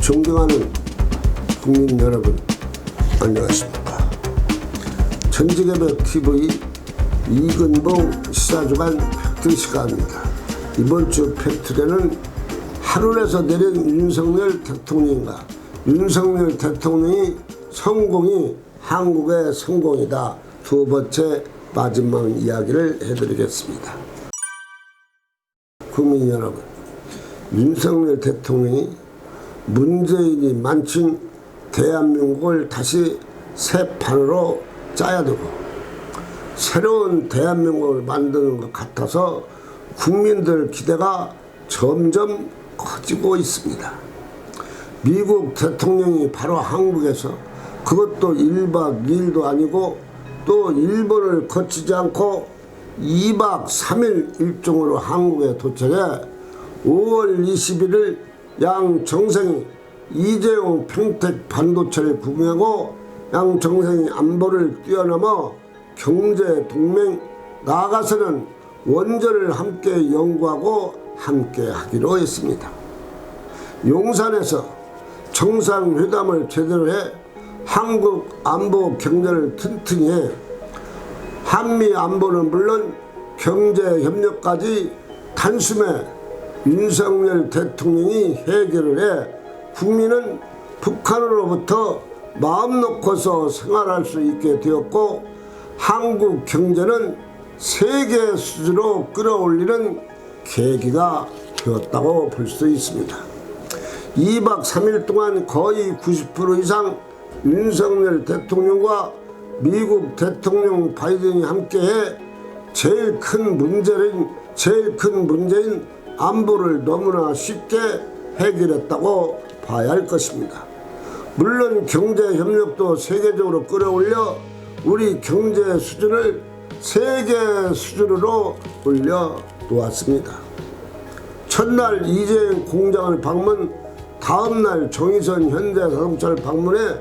존경하는 국민 여러분, 안녕하십니까. 전지개벽TV 이근봉 시사주간 팩트 시간입니다. 이번 주 팩트에는 하늘에서 내린 윤석열 대통령과 윤석열 대통령의 성공이 한국의 성공이다. 두 번째 마지막 이야기를 해드리겠습니다. 국민 여러분, 윤석열 대통령이 문재인이 만든 대한민국을 다시 새 판으로 짜야 되고 새로운 대한민국을 만드는 것 같아서 국민들 기대가 점점 커지고 있습니다. 미국 대통령이 바로 한국에서, 그것도 1박 2일도 아니고 또 일본을 거치지 않고 2박 3일 일정으로 한국에 도착해 5월 21일 양 정상이 이재용 평택 반도체를 구매하고 양 정상이 안보를 뛰어넘어 경제 동맹, 나아가서는 원전을 함께 연구하고 함께 하기로 했습니다. 용산에서 정상회담을 제대로 해 한국 안보 경제를 튼튼히 해 한미 안보는 물론 경제 협력까지 단숨에 윤석열 대통령이 해결을 해 국민은 북한으로부터 마음 놓고서 생활할 수 있게 되었고, 한국 경제는 세계 수준으로 끌어올리는 계기가 되었다고 볼 수 있습니다. 2박 3일 동안 거의 90% 이상 윤석열 대통령과 미국 대통령 바이든이 함께해 제일 큰 문제인 안보를 너무나 쉽게 해결했다고 봐야 할 것입니다. 물론 경제 협력도 세계적으로 끌어올려 우리 경제 수준을 세계 수준으로 올려 놓았습니다. 첫날 이재용 공장을 방문, 다음날 정의선 현대자동차를 방문해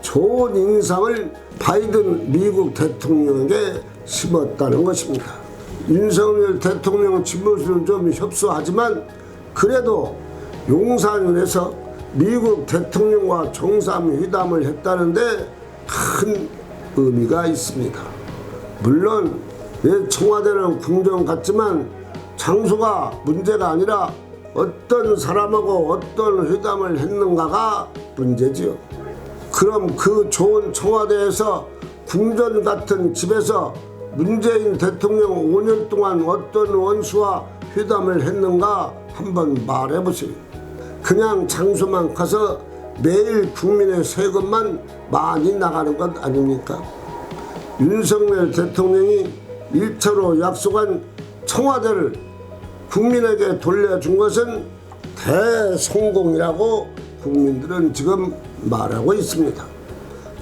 좋은 인상을 바이든 미국 대통령에게 심었다는 것입니다. 윤석열 대통령 집무실은 좀 협소하지만 그래도 용산에서 미국 대통령과 정상회담을 했다는데 큰 의미가 있습니다. 물론 청와대는 궁전 같지만 장소가 문제가 아니라 어떤 사람하고 어떤 회담을 했는가가 문제지요. 그럼 그 좋은 청와대에서 궁전 같은 집에서 문재인 대통령 5년 동안 어떤 원수와 회담을 했는가 한번 말해보세요. 그냥 장소만 가서 매일 국민의 세금만 많이 나가는 것 아닙니까? 윤석열 대통령이 1차로 약속한 청와대를 국민에게 돌려준 것은 대성공이라고 국민들은 지금 말하고 있습니다.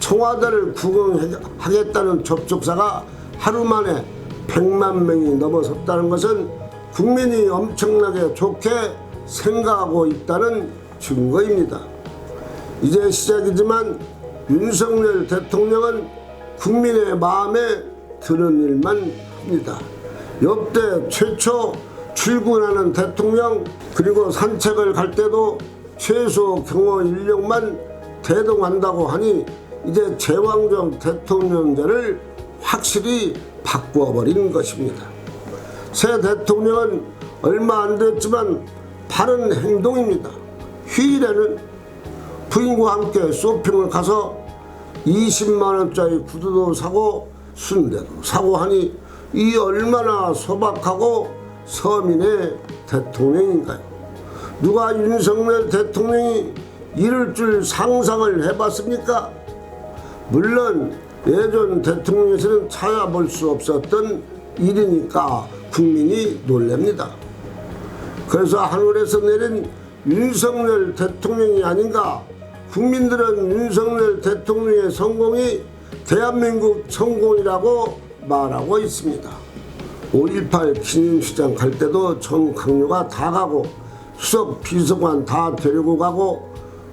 청와대를 구경하겠다는 접촉사가 하루 만에 100만 명이 넘어섰다는 것은 국민이 엄청나게 좋게 생각하고 있다는 증거입니다. 이제 시작이지만 윤석열 대통령은 국민의 마음에 드는 일만 합니다. 역대 최초 출근하는 대통령, 그리고 산책을 갈 때도 최소 경호 인력만 대동한다고 하니 이제 제왕적 대통령제를 확실히 바꾸어버린 것입니다. 새 대통령은 얼마 안 됐지만 바른 행동입니다. 휴일에는 부인과 함께 쇼핑을 가서 20만원짜리 구두도 사고 순대도 사고 하니 이 얼마나 소박하고 서민의 대통령인가요? 누가 윤석열 대통령이 이럴 줄 상상을 해봤습니까? 물론 예전 대통령에서는 찾아볼 수 없었던 일이니까 국민이 놀랍니다. 그래서 하늘에서 내린 윤석열 대통령이 아닌가, 국민들은 윤석열 대통령의 성공이 대한민국 성공이라고 말하고 있습니다. 5.18 기념시장 갈 때도 전 강요가 다 가고 수석 비서관 다 데리고 가고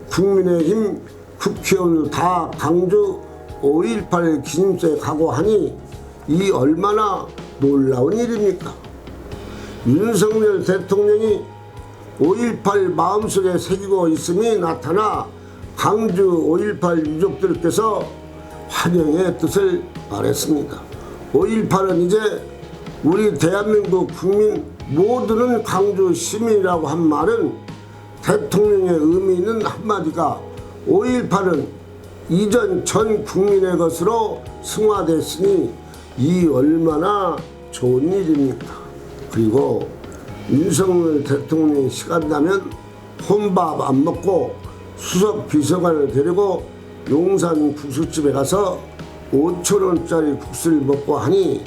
국민의힘 국회의원 다 강주 5.18 기념사에 가고 하니 이 얼마나 놀라운 일입니까? 윤석열 대통령이 5.18 마음속에 새기고 있음이 나타나 광주 5.18 유족들께서 환영의 뜻을 말했습니다. 5.18은 이제 우리 대한민국 국민 모두는 광주 시민이라고 한 말은 대통령의 의미 있는 한마디가 5.18은 이전 전 국민의 것으로 승화됐으니 이 얼마나 좋은 일입니까? 그리고 윤석열 대통령이 시간 나면 혼밥 안 먹고 수석 비서관을 데리고 용산 국수집에 가서 5,000원짜리 국수를 먹고 하니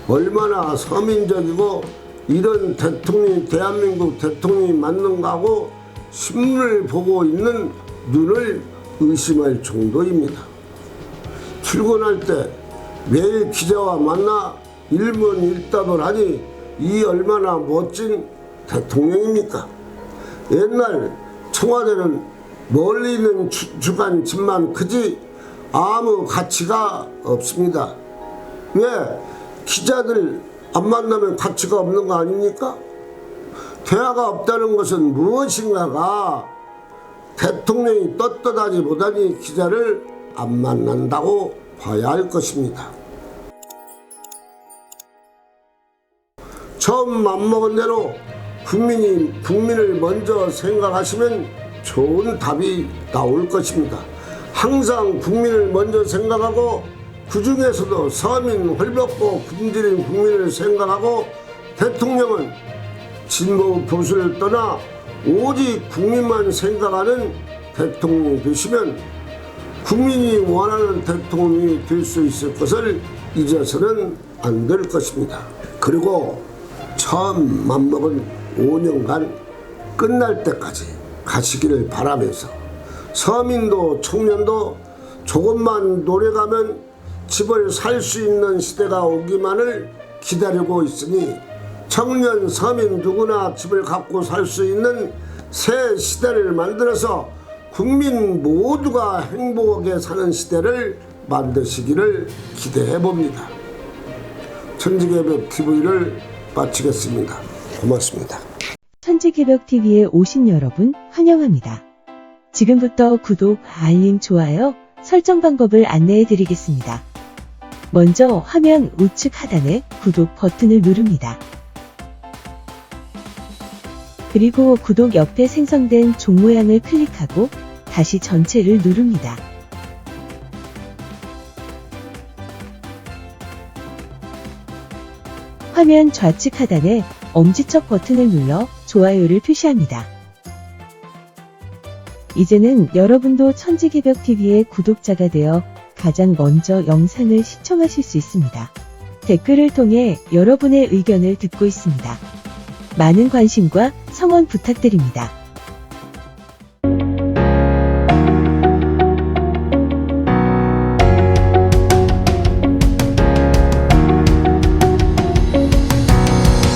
얼마나 서민적이고 이런 대통령이 대한민국 대통령이 맞는가 하고 신문을 보고 있는 눈을 의심할 정도입니다. 출근할 때 매일 기자와 만나 일문일답을 하니 이 얼마나 멋진 대통령입니까? 옛날 청와대는 멀리 있는 주간 집만 크지 아무 가치가 없습니다. 왜? 기자들 안 만나면 가치가 없는 거 아닙니까? 대화가 없다는 것은 무엇인가가 대통령이 떳떳하지 못하니 기자를 안 만난다고 봐야 할 것입니다. 처음 맘먹은 대로 국민을 먼저 생각하시면 좋은 답이 나올 것입니다. 항상 국민을 먼저 생각하고 그 중에서도 서민 헐벗고 굶주린 국민을 생각하고 대통령은 진보 보수를 떠나 오직 국민만 생각하는 대통령이 되시면 국민이 원하는 대통령이 될 수 있을 것을 잊어서는 안 될 것입니다. 그리고 처음 맘먹은 5년간 끝날 때까지 가시기를 바라면서 서민도 청년도 조금만 노력하면 집을 살 수 있는 시대가 오기만을 기다리고 있으니 청년 서민 누구나 집을 갖고 살 수 있는 새 시대를 만들어서 국민 모두가 행복하게 사는 시대를 만드시기를 기대해 봅니다. 천지개벽TV를 마치겠습니다. 고맙습니다. 천지개벽TV에 오신 여러분 환영합니다. 지금부터 구독, 알림, 좋아요, 설정 방법을 안내해 드리겠습니다. 먼저 화면 우측 하단에 구독 버튼을 누릅니다. 그리고 구독 옆에 생성된 종 모양을 클릭하고 다시 전체를 누릅니다. 화면 좌측 하단에 엄지척 버튼을 눌러 좋아요를 표시합니다. 이제는 여러분도 천지개벽TV의 구독자가 되어 가장 먼저 영상을 시청하실 수 있습니다. 댓글을 통해 여러분의 의견을 듣고 있습니다. 많은 관심과 성원 부탁드립니다.